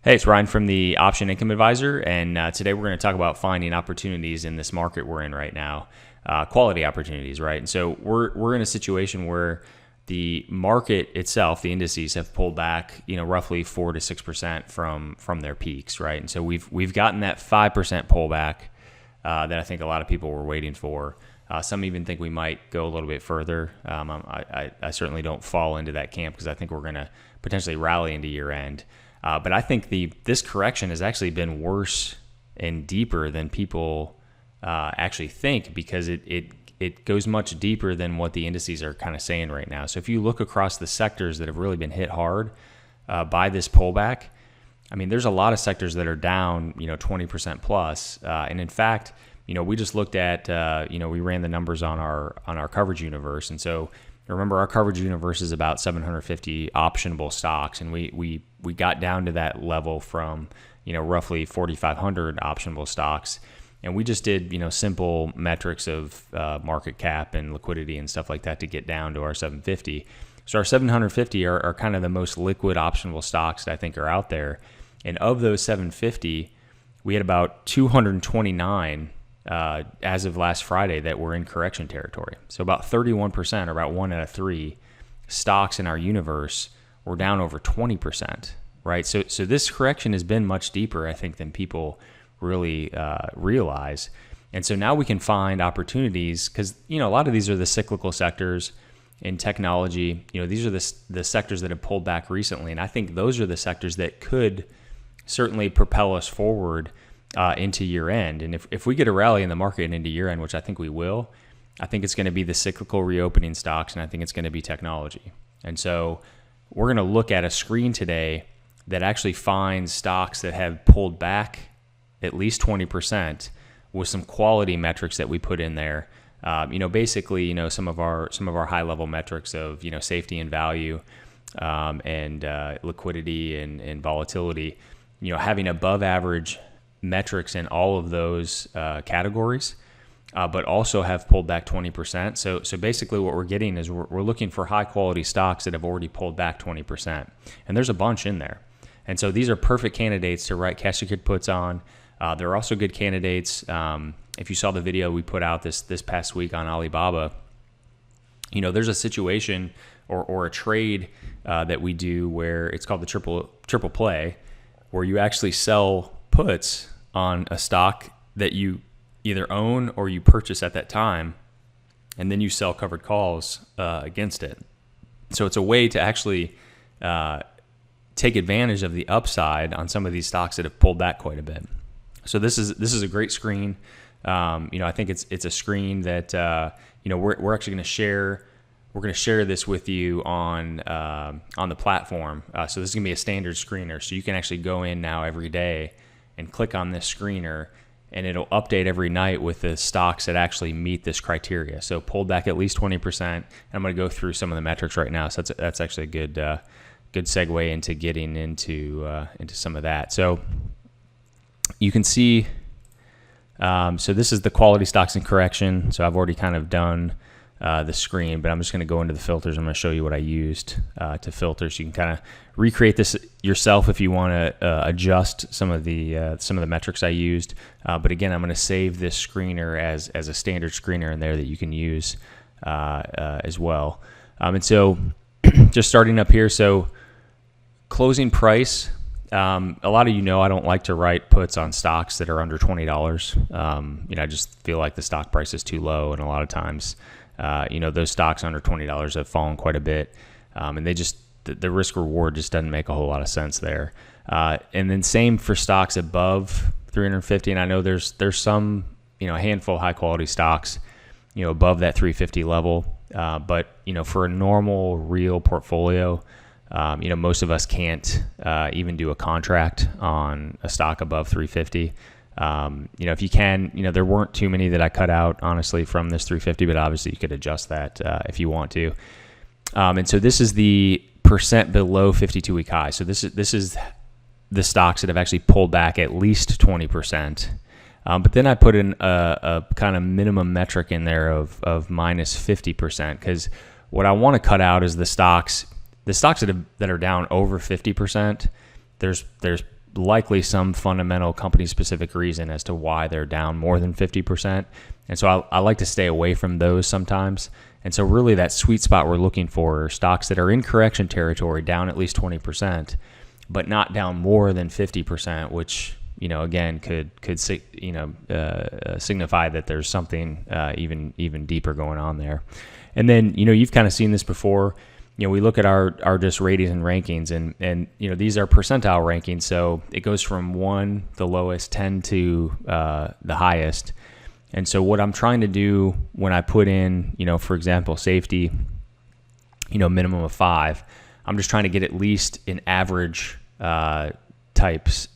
Hey, it's Ryan from the Option Income Advisor, and today we're going to talk about finding opportunities in this market we're in right now, quality opportunities, right? And so we're in a situation where the market itself, the indices, have pulled back, roughly 4 to 6% from their peaks, right? And so we've gotten that 5% pullback that I think a lot of people were waiting for. Some even think we might go a little bit further. I certainly don't fall into that camp because I think we're going to potentially rally into year end. But I think this correction has actually been worse and deeper than people actually think, because it goes much deeper than what the indices are kind of saying right now. So if you look across the sectors that have really been hit hard by this pullback, I mean, there's a lot of sectors that are down, 20% plus. And in fact, we just looked at, we ran the numbers on our coverage universe, and so remember, our coverage universe is about 750 optionable stocks, and we got down to that level from roughly 4,500 optionable stocks, and we just did simple metrics of market cap and liquidity and stuff like that to get down to our 750. So our 750 are kind of the most liquid optionable stocks that I think are out there, and of those 750, we had about 229. As of last Friday that were in correction territory. So about 31%, or about 1 out of 3 stocks in our universe were down over 20%, right? So this correction has been much deeper, I think, than people really realize. And so now we can find opportunities because, a lot of these are the cyclical sectors in technology. These are the sectors that have pulled back recently. And I think those are the sectors that could certainly propel us forward into year end. And if we get a rally in the market and into year end, which I think we will, I think it's going to be the cyclical reopening stocks, and I think it's going to be technology. And so we're going to look at a screen today that actually finds stocks that have pulled back at least 20% with some quality metrics that we put in there. Basically, some of our high level metrics of safety and value, and liquidity and volatility. Having above average metrics in all of those categories, but also have pulled back 20%. So basically what we're getting is we're looking for high quality stocks that have already pulled back 20%. And there's a bunch in there. And so these are perfect candidates to write cash secured puts on. They're also good candidates. If you saw the video we put out this past week on Alibaba, there's a situation or a trade that we do where it's called the triple play, where you actually sell puts on a stock that you either own or you purchase at that time, and then you sell covered calls against it. So it's a way to actually take advantage of the upside on some of these stocks that have pulled back quite a bit. So this is a great screen. I think it's a screen that we're actually going to share. We're going to share this with you on the platform. So this is going to be a standard screener. So you can actually go in now every day and click on this screener, and it'll update every night with the stocks that actually meet this criteria. So pulled back at least 20%. And I'm going to go through some of the metrics right now. So that's actually a good segue into getting into some of that. So you can see, so this is the quality stocks in correction. So I've already kind of done the screen, but I'm just going to go into the filters. I'm going to show you what I used to filter, so you can kind of recreate this yourself if you want to adjust some of the metrics I used. But again, I'm going to save this screener as a standard screener in there that you can use as well. And so just starting up here, so closing price. A lot of I don't like to write puts on stocks that are under $20. I just feel like the stock price is too low, and a lot of times those stocks under $20 have fallen quite a bit, and the risk reward just doesn't make a whole lot of sense there. And then same for stocks above 350. And I know there's some a handful of high quality stocks above that 350 level, but for a normal real portfolio, most of us can't even do a contract on a stock above 350. If you can, there weren't too many that I cut out, honestly, from this 350, but obviously you could adjust that if you want to. And so this is the percent below 52-week high. So this is the stocks that have actually pulled back at least 20%. But then I put in a kind of minimum metric in there of minus 50%, because what I want to cut out is the stocks that are down over 50%. There's likely some fundamental company-specific reason as to why they're down more than 50%. And so I like to stay away from those sometimes. And so really that sweet spot we're looking for are stocks that are in correction territory, down at least 20%, but not down more than 50%, which, again, could signify that there's something even deeper going on there. And then, you've kind of seen this before. We look at our just ratings and rankings, and these are percentile rankings, so it goes from 1, the lowest, 10 to the highest. And so what I'm trying to do when I put in, for example, safety, minimum of 5, I'm just trying to get at least an average types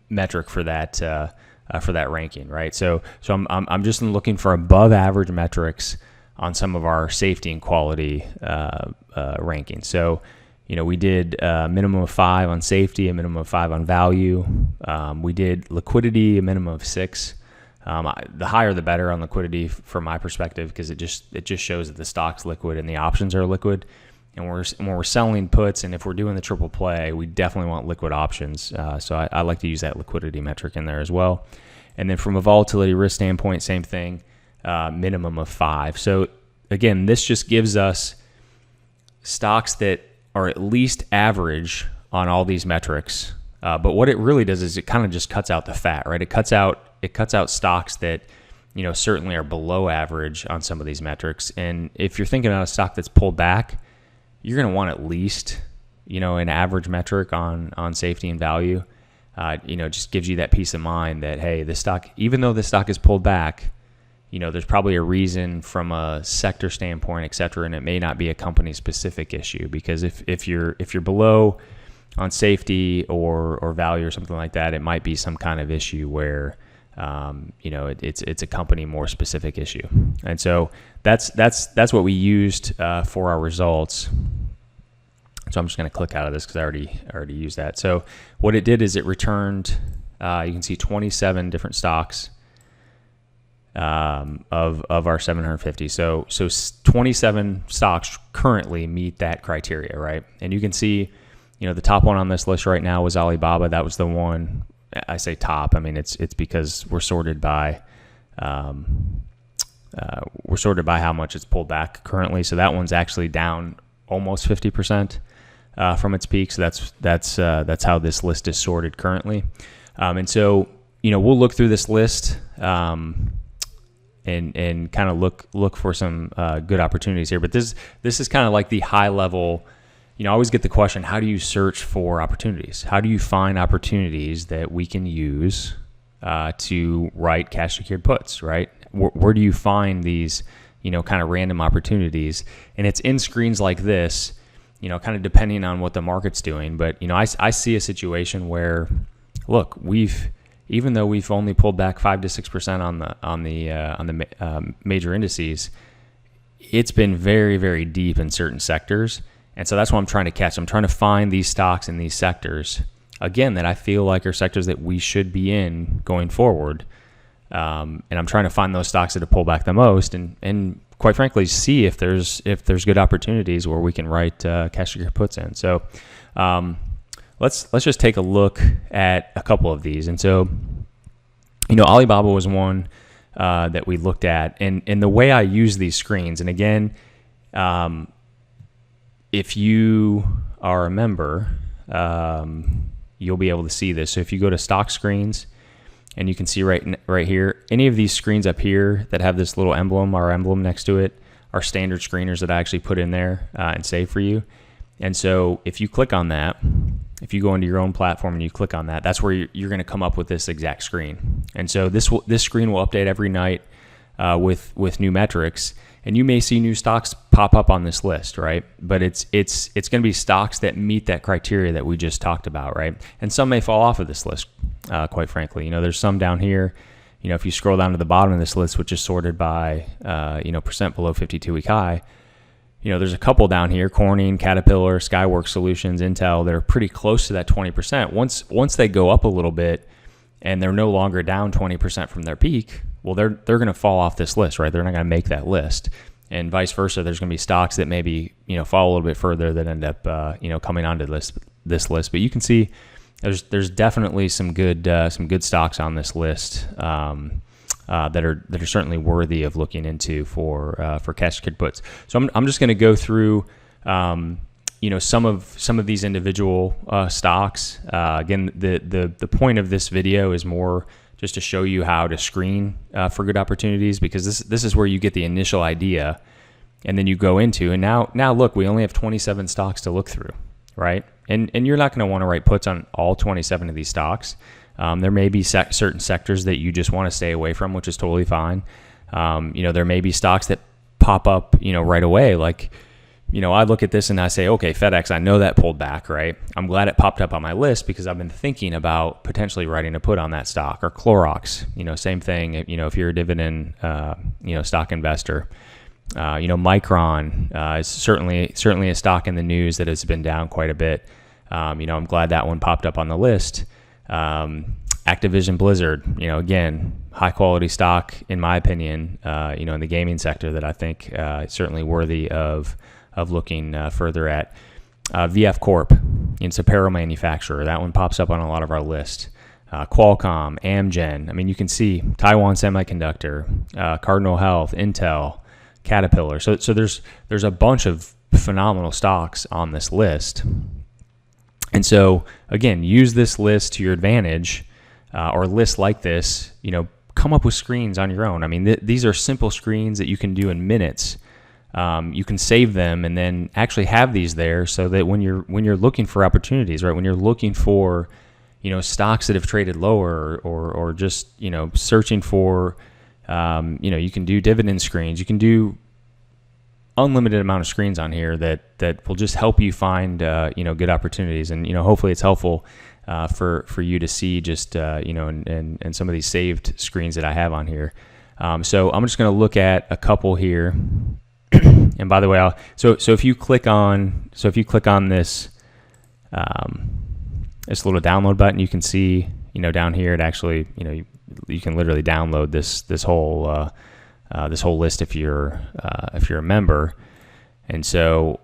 metric for that ranking, right? So I'm just looking for above average metrics on some of our safety and quality rankings. So, we did a minimum of 5 on safety, a minimum of 5 on value. We did liquidity, a minimum of 6. The higher the better on liquidity from my perspective, because it just shows that the stock's liquid and the options are liquid. And when we're selling puts, and if we're doing the triple play, we definitely want liquid options. So I like to use that liquidity metric in there as well. And then from a volatility risk standpoint, same thing, minimum of 5. So again, this just gives us stocks that are at least average on all these metrics. But what it really does is it kind of just cuts out the fat, right? It cuts out stocks that, certainly are below average on some of these metrics. And if you're thinking about a stock that's pulled back, you're going to want at least, an average metric on safety and value. Just gives you that peace of mind that, hey, this stock, even though this stock is pulled back, there's probably a reason from a sector standpoint, et cetera, and it may not be a company specific issue, because if you're below on safety or value or something like that, it might be some kind of issue where it's a company more specific issue. And so that's what we used for our results. So I'm just going to click out of this because I already used that. So what it did is it returned, you can see 27 different stocks of our 750. So 27 stocks currently meet that criteria, right? And you can see, the top one on this list right now was Alibaba. That was the one. I say top. I mean, it's because we're sorted by how much it's pulled back currently. So that one's actually down almost 50% from its peak. So that's how this list is sorted currently. And so we'll look through this list and kind of look for some good opportunities here. But this is kind of like the high level. I always get the question, how do you search for opportunities? How do you find opportunities that we can use to write cash secured puts, right? Where do you find these, kind of random opportunities? And it's in screens like this, kind of depending on what the market's doing. But, I see a situation where, look, even though we've only pulled back 5 to 6% on the major indices, it's been very, very deep in certain sectors. And so that's what I'm trying to catch. I'm trying to find these stocks in these sectors, again, that I feel like are sectors that we should be in going forward. And I'm trying to find those stocks that have pulled back the most, and quite frankly, see if there's good opportunities where we can write cash secured puts in. So let's just take a look at a couple of these. And so, Alibaba was one that we looked at, and the way I use these screens, and again, if you are a member, you'll be able to see this. So if you go to stock screens, and you can see right here, any of these screens up here that have this little emblem, our emblem next to it, are standard screeners that I actually put in there and save for you. And so if you click on that, if you go into your own platform and you click on that, that's where you're going to come up with this exact screen. And so this screen will update every night with new metrics. And you may see new stocks pop up on this list, right? But it's going to be stocks that meet that criteria that we just talked about, right? And some may fall off of this list, quite frankly. There's some down here. If you scroll down to the bottom of this list, which is sorted by, percent below 52-week high, there's a couple down here, Corning, Caterpillar, Skyworks Solutions, Intel, that are pretty close to that 20%. Once they go up a little bit and they're no longer down 20% from their peak, well, they're going to fall off this list, right? They're not going to make that list. And vice versa, there's going to be stocks that maybe, fall a little bit further that end up, coming onto this list. But you can see, there's definitely some good stocks on this list that are certainly worthy of looking into for cash secured puts. So I'm just going to go through some of these individual stocks. Again, the point of this video is more just to show you how to screen for good opportunities, because this is where you get the initial idea, and then you go into, and now look, we only have 27 stocks to look through, right? And you're not going to want to write puts on all 27 of these stocks. There may be certain sectors that you just want to stay away from, which is totally fine. There may be stocks that pop up, right away. Like, I look at this and I say, okay, FedEx, I know that pulled back, right? I'm glad it popped up on my list because I've been thinking about potentially writing a put on that stock. Or Clorox, same thing. If you're a dividend, stock investor. Micron is certainly a stock in the news that has been down quite a bit. I'm glad that one popped up on the list. Activision Blizzard, again, high quality stock in my opinion, in the gaming sector that I think certainly worthy of looking further at. VF Corp, it's apparel manufacturer. That one pops up on a lot of our list. Qualcomm, Amgen. I mean, you can see Taiwan Semiconductor, Cardinal Health, Intel, Caterpillar. So there's a bunch of phenomenal stocks on this list. And so again, use this list to your advantage, or lists like this, come up with screens on your own. I mean, these are simple screens that you can do in minutes. You can save them and then actually have these there so that when you're looking for opportunities, right? When you're looking for, stocks that have traded lower or just, searching for, you can do dividend screens. You can do unlimited amount of screens on here that will just help you find, good opportunities. And, hopefully it's helpful for you to see just, and some of these saved screens that I have on here. So I'm just going to look at a couple here. And by the way, so if you click on this this little download button, you can see down here it actually you can literally download this whole list if you're a member. And so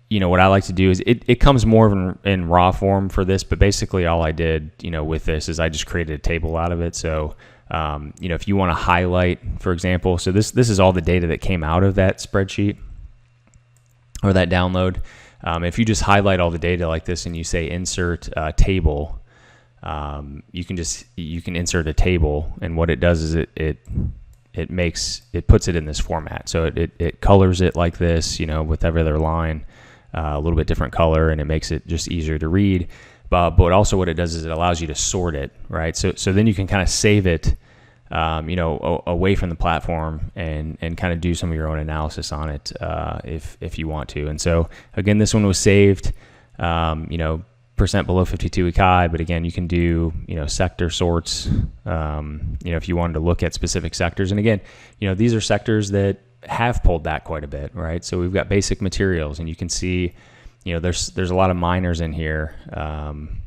what I like to do is it comes more in raw form for this, but basically all I did with this is I just created a table out of it. So if you want to highlight, for example, so this is all the data that came out of that spreadsheet or that download. If you just highlight all the data like this and you say insert table, you can insert a table, and what it does is it puts it in this format. So it colors it like this, with every other line, a little bit different color, and it makes it just easier to read. But also what it does is it allows you to sort it, right? So then you can kind of save it, away from the platform and kind of do some of your own analysis on it, if you want to. And so again, this one was saved, percent below 52-week high, but again, you can do, sector sorts, if you wanted to look at specific sectors. And again, these are sectors that have pulled back quite a bit, right? So we've got basic materials, and you can see, there's a lot of miners in here, and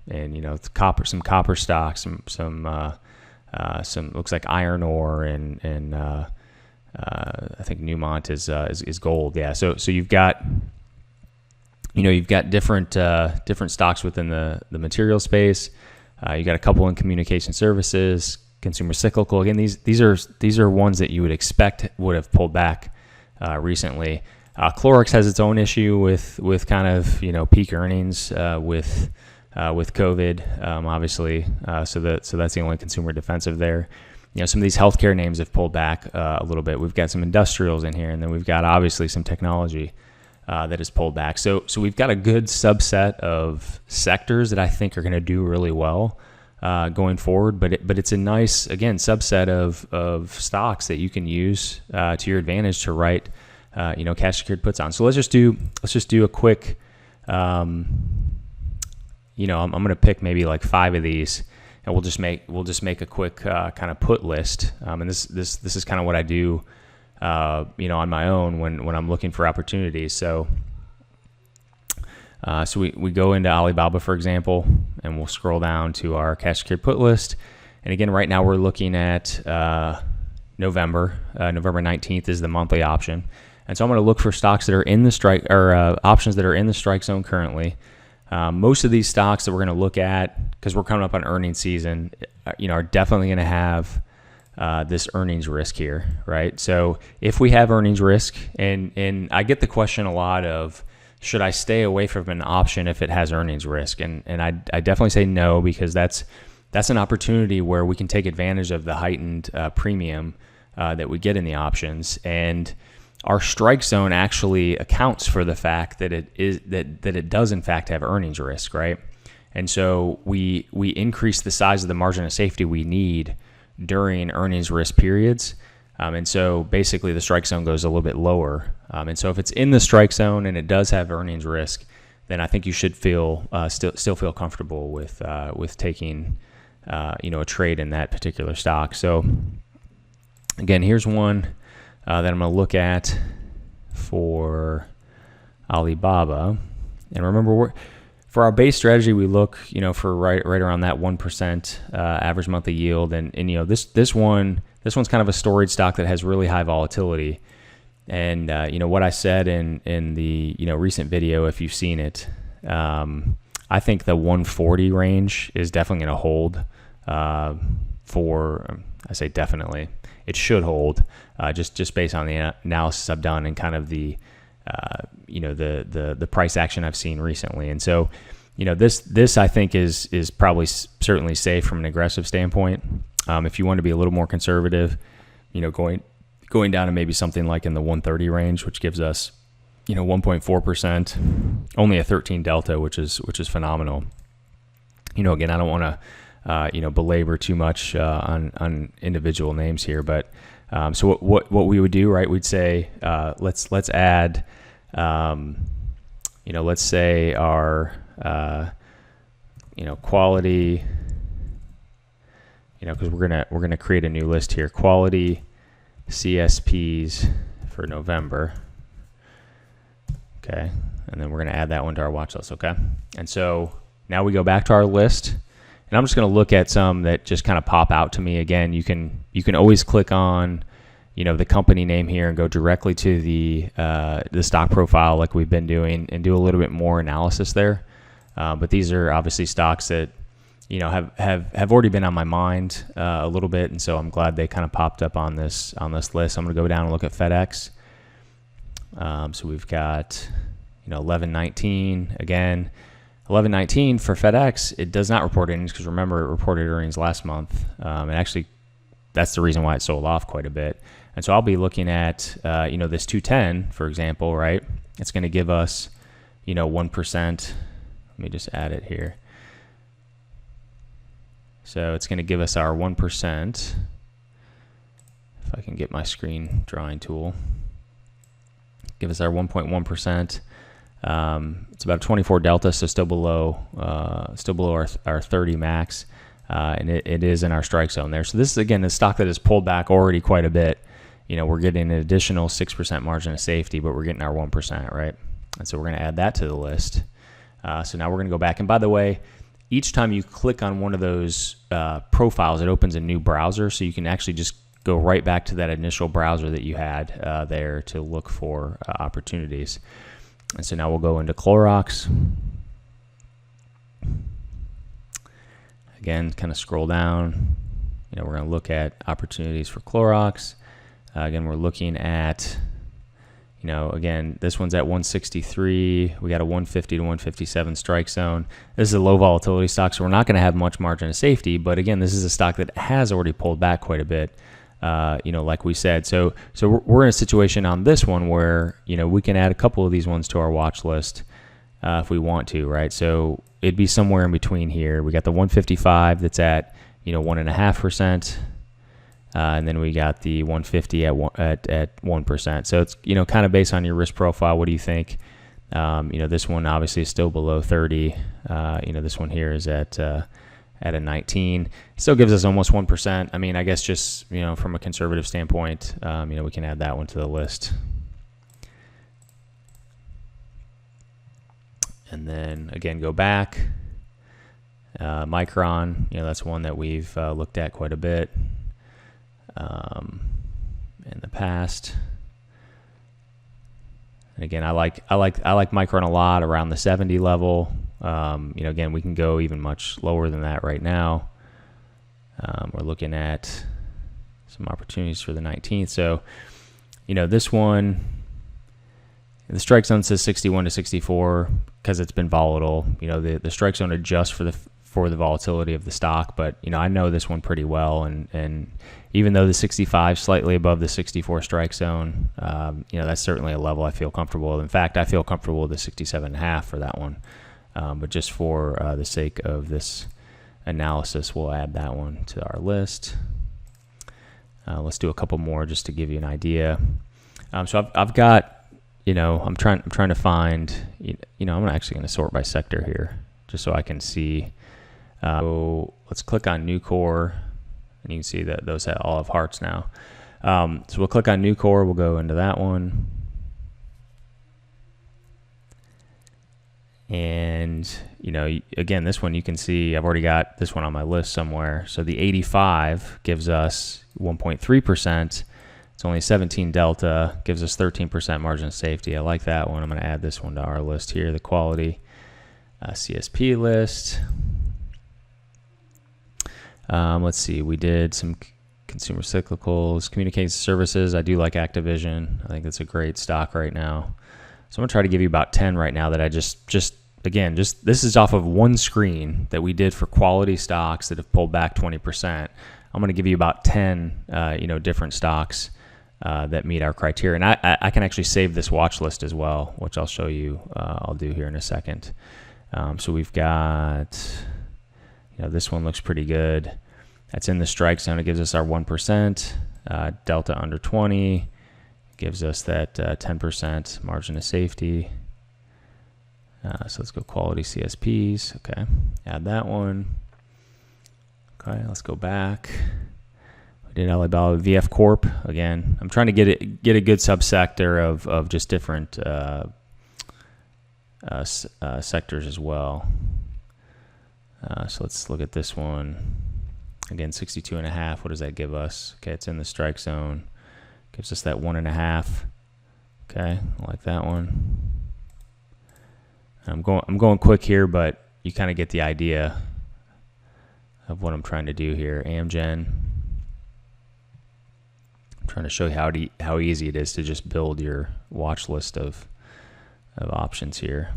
some copper stocks, some looks like iron ore, and I think Newmont is gold. Yeah. So you've got different stocks within the material space. You got a couple in communication services, consumer cyclical. Again, these are ones that you would expect would have pulled back recently. Clorox has its own issue with kind of peak earnings with COVID, obviously. So that's the only consumer defensive there. Some of these healthcare names have pulled back a little bit. We've got some industrials in here, and then we've got obviously some technology that has pulled back. So we've got a good subset of sectors that I think are going to do really well going forward. But it's a nice, again, subset of stocks that you can use to your advantage to write cash secured puts on. So let's just do a quick. I'm going to pick maybe like 5 of these, and we'll just make a quick kind of put list. And this is kind of what I do, on my own when I'm looking for opportunities. So we go into Alibaba, for example, and we'll scroll down to our cash secured put list. And again, right now we're looking at November 19th is the monthly option. And so I'm going to look for stocks that are in the strike, or options that are in the strike zone currently. Most of these stocks that we're going to look at, because we're coming up on earnings season, are definitely going to have this earnings risk here, right? So if we have earnings risk, and I get the question a lot of, should I stay away from an option if it has earnings risk? And I definitely say no, because that's an opportunity where we can take advantage of the heightened premium that we get in the options. And our strike zone actually accounts for the fact that it does in fact have earnings risk, right? And so we increase the size of the margin of safety we need during earnings risk periods. And so basically the strike zone goes a little bit lower. And so if it's in the strike zone and it does have earnings risk, then I think you should still feel comfortable with taking a trade in that particular stock. So again, here's one that I'm going to look at for Alibaba. And remember, for our base strategy, we look, for right around that 1% average monthly yield. And this one's kind of a storage stock that has really high volatility. And what I said in the recent video, if you've seen it, I think the 140 range is definitely going to hold I say definitely. It should hold, just based on the analysis I've done and kind of the price action I've seen recently. And so, this I think is probably certainly safe from an aggressive standpoint. If you want to be a little more conservative, going down to maybe something like in the 130 range, which gives us 1.4%, only a 13 delta, which is phenomenal. Again, I don't want to belabor too much on individual names here, but so what we would do, right? We'd say let's add, let's say our quality, because we're gonna create a new list here, quality CSPs for November. Okay, and then we're gonna add that one to our watch list. Okay, and so now we go back to our list. And I'm just going to look at some that just kind of pop out to me. Again, you can always click on, the company name here and go directly to the stock profile like we've been doing and do a little bit more analysis there. But these are obviously stocks that, have already been on my mind a little bit, and so I'm glad they kind of popped up on this list. I'm going to go down and look at FedEx. So we've got 1119 again. 1119 for FedEx, it does not report earnings because remember it reported earnings last month. And actually, that's the reason why it sold off quite a bit. And so I'll be looking at, this 210, for example, right? It's going to give us, 1%. Let me just add it here. So it's going to give us our 1%. If I can get my screen drawing tool. Give us our 1.1%. It's about a 24 delta, so still below our 30 max, and it is in our strike zone there. So this is again a stock that has pulled back already quite a bit. We're getting an additional 6% margin of safety, but we're getting our 1%, right? And so we're going to add that to the list. So now we're going to go back, and by the way, each time you click on one of those profiles, it opens a new browser, so you can actually just go right back to that initial browser that you had there to look for opportunities. And so now we'll go into Clorox. Again, kind of scroll down. We're going to look at opportunities for Clorox. Again, we're looking at, again, this one's at 163. We got a 150 to 157 strike zone. This is a low volatility stock, so we're not going to have much margin of safety. But again, this is a stock that has already pulled back quite a bit. Like we said, so we're in a situation on this one where, we can add a couple of these ones to our watch list if we want to, right? So it'd be somewhere in between here. We got the 155 that's at, 1.5%, and then we got the 150 at 1%. So it's, kind of based on your risk profile. What do you think? This one obviously is still below 30. This one here is at a 19. Still gives us almost 1%. I mean, I guess just, from a conservative standpoint, we can add that one to the list. And then again, go back. Micron, that's one that we've looked at quite a bit in the past. And again, I like Micron a lot around the 70 level. Again, we can go even much lower than that right now. We're looking at some opportunities for the 19th. So, this one, the strike zone says 61 to 64 because it's been volatile. The strike zone adjusts for the volatility of the stock, but I know this one pretty well, and even though the 65 slightly above the 64 strike zone, that's certainly a level I feel comfortable with. In fact, I feel comfortable with the 67.5 for that one. But just for the sake of this analysis, we'll add that one to our list. Let's do a couple more just to give you an idea. So I've got, I'm trying to find, I'm actually going to sort by sector here just so I can see. So let's click on New Core, and you can see that those all have hearts now. So we'll click on New Core. We'll go into that one. And, again, this one you can see I've already got this one on my list somewhere. So the 85 gives us 1.3%. It's only 17 delta, gives us 13% margin of safety. I like that one. I'm going to add this one to our list here, the quality CSP list. Let's see. We did some consumer cyclicals, communication services. I do like Activision. I think that's a great stock right now. So I'm going to try to give you about 10 right now that I just this is off of one screen that we did for quality stocks that have pulled back 20%. I'm going to give you about 10, different stocks that meet our criteria. And I can actually save this watch list as well, which I'll show you. I'll do here in a second. So we've got, this one looks pretty good. That's in the strike zone. It gives us our 1%, delta under 20. Gives us that 10% margin of safety. So let's go quality CSPs. Okay, add that one. Okay, let's go back. We did Alibaba VF Corp again. I'm trying to get a good subsector of just different sectors as well. So let's look at this one again. 62.5. What does that give us? Okay, it's in the strike zone. Gives us that 1.5. Okay, I like that one. I'm going quick here, but you kind of get the idea of what I'm trying to do here. Amgen. I'm trying to show you how easy it is to just build your watch list of options here.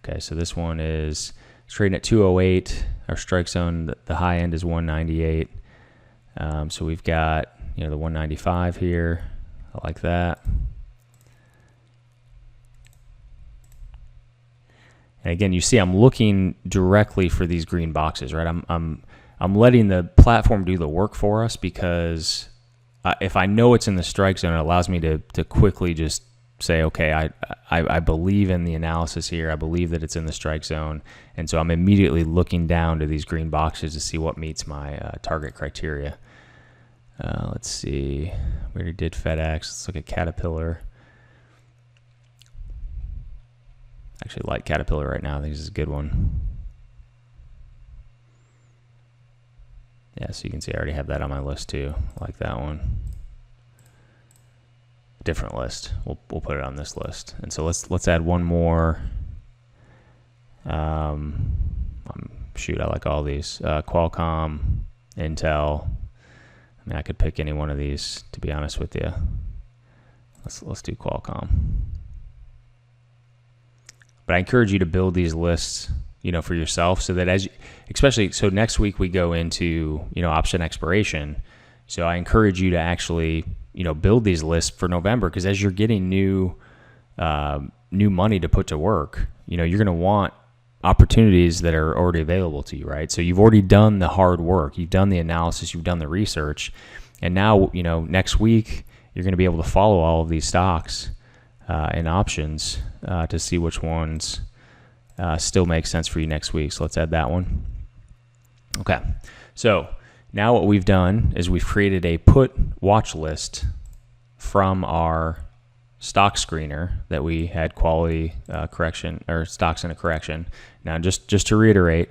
Okay, so this one is trading at 208. Our strike zone, the high end is 198. So we've got the 195 here. I like that. And again, you see I'm looking directly for these green boxes, right? I'm letting the platform do the work for us because if I know it's in the strike zone, it allows me to quickly just say, okay, I believe in the analysis here. I believe that it's in the strike zone. And so I'm immediately looking down to these green boxes to see what meets my target criteria. Let's see. We already did FedEx. Let's look at Caterpillar. I actually like Caterpillar right now. I think this is a good one. Yeah, so you can see I already have that on my list too. I like that one. Different list. We'll put it on this list. And so let's add one more. Shoot, I like all these. Qualcomm, Intel. I mean, I could pick any one of these, to be honest with you. Let's do Qualcomm. But I encourage you to build these lists, for yourself, so that especially next week we go into, option expiration. So I encourage you to actually, build these lists for November, because as you're getting new money to put to work, you're going to want opportunities that are already available to you, right? So you've already done the hard work, you've done the analysis, you've done the research, and now, next week you're going to be able to follow all of these stocks and options to see which ones still make sense for you next week. So let's add that one. Okay, so now what we've done is we've created a put watch list from our stock screener that we had quality correction or stocks in a correction. Now, just to reiterate,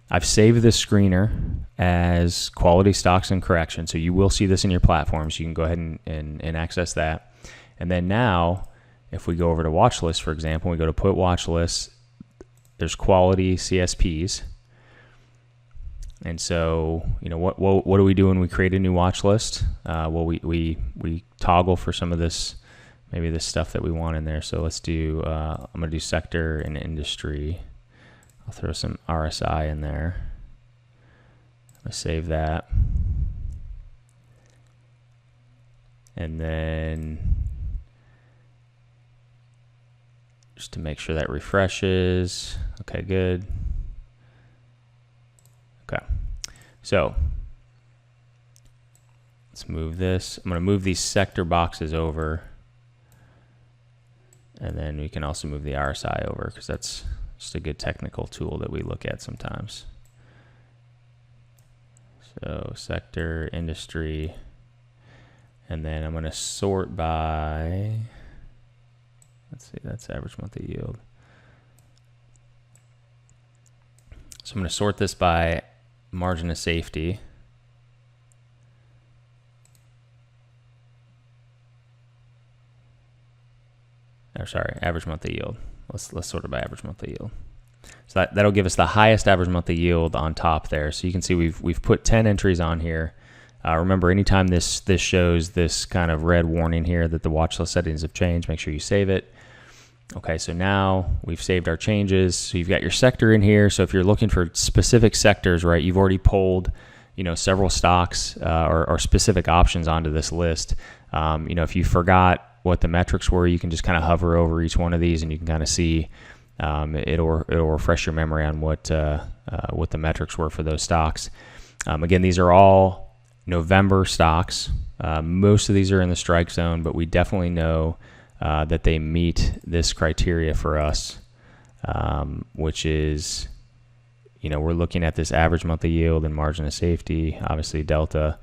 I've saved this screener as quality stocks in correction, so you will see this in your platform, so you can go ahead and access that. And then now, if we go over to watch list, for example, we go to put watch list, there's quality CSPs. And so, what do we do when we create a new watch list? Well, we toggle for some of this, maybe this stuff that we want in there. So let's do, I'm going to do sector and industry. I'll throw some RSI in there. I'm going to save that. And then just to make sure that refreshes. Okay, good. Okay, so let's move this. I'm going to move these sector boxes over, and then we can also move the RSI over because that's just a good technical tool that we look at sometimes. So sector, industry, and then I'm going to sort by, let's see, that's average monthly yield. So I'm going to sort this by margin of safety. Or sorry, average monthly yield. Let's sort it by average monthly yield. So that'll give us the highest average monthly yield on top there. So you can see we've put 10 entries on here. Remember, anytime this shows this kind of red warning here that the watch list settings have changed, make sure you save it. Okay, so now we've saved our changes. So you've got your sector in here. So if you're looking for specific sectors, right, you've already pulled, several stocks or specific options onto this list. If you forgot what the metrics were, you can just kind of hover over each one of these, and you can kind of see it'll refresh your memory on what the metrics were for those stocks. Again, these are all November stocks. Most of these are in the strike zone, but we definitely know that they meet this criteria for us, which is, we're looking at this average monthly yield and margin of safety, obviously delta.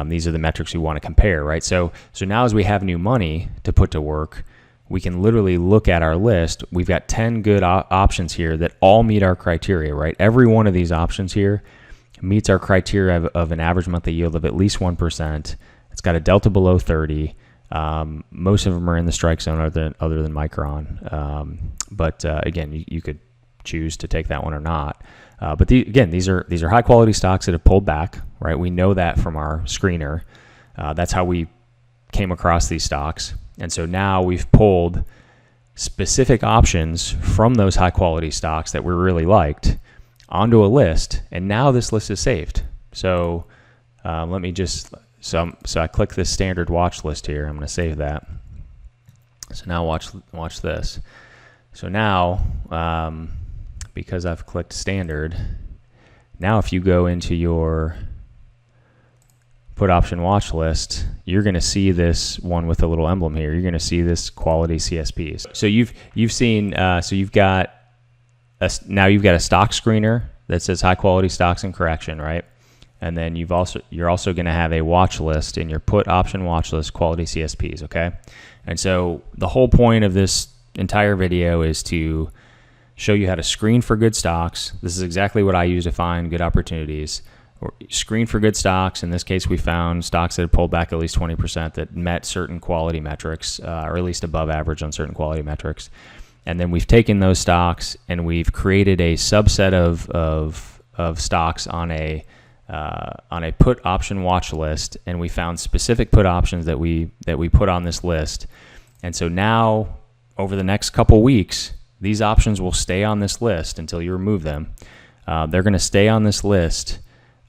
These are the metrics we want to compare, right? So now as we have new money to put to work, we can literally look at our list. We've got 10 good options here that all meet our criteria, right? Every one of these options here meets our criteria of an average monthly yield of at least 1%. It's got a delta below 30. Most of them are in the strike zone other than Micron. But again, you could choose to take that one or not. But these are high quality stocks that have pulled back, right? We know that from our screener. That's how we came across these stocks. And so now we've pulled specific options from those high quality stocks that we really liked onto a list. And now this list is saved. So let me just, so I click this standard watch list here. I'm going to save that. So now watch this. So now, because I've clicked standard, now if you go into your put option watch list, you're going to see this one with a little emblem here. You're going to see this quality CSPs. So you've seen, so you've got now you've got a stock screener that says high quality stocks in correction, right? And then you're also going to have a watch list in your put option watch list quality CSPs, okay? And so the whole point of this entire video is to show you how to screen for good stocks. This is exactly what I use to find good opportunities. Or screen for good stocks. In this case, we found stocks that had pulled back at least 20% that met certain quality metrics, or at least above average on certain quality metrics. And then we've taken those stocks and we've created a subset of stocks on a put option watch list, and we found specific put options that we put on this list. And so now, over the next couple weeks, these options will stay on this list until you remove them. They're going to stay on this list,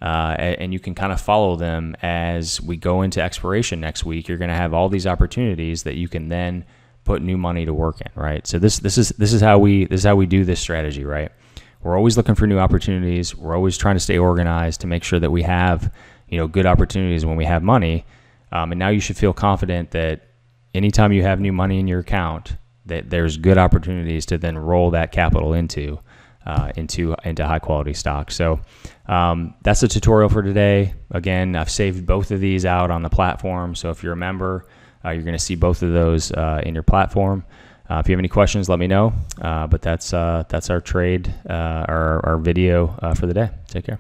and you can kind of follow them as we go into expiration next week. You're going to have all these opportunities that you can then put new money to work in, right? So this is how we do this strategy, right? We're always looking for new opportunities. We're always trying to stay organized to make sure that we have, good opportunities when we have money. And now you should feel confident that anytime you have new money in your account, that there's good opportunities to then roll that capital into high quality stocks. So that's the tutorial for today. Again, I've saved both of these out on the platform. So if you're a member, you're going to see both of those in your platform. If you have any questions, let me know. But that's our trade, our video for the day. Take care.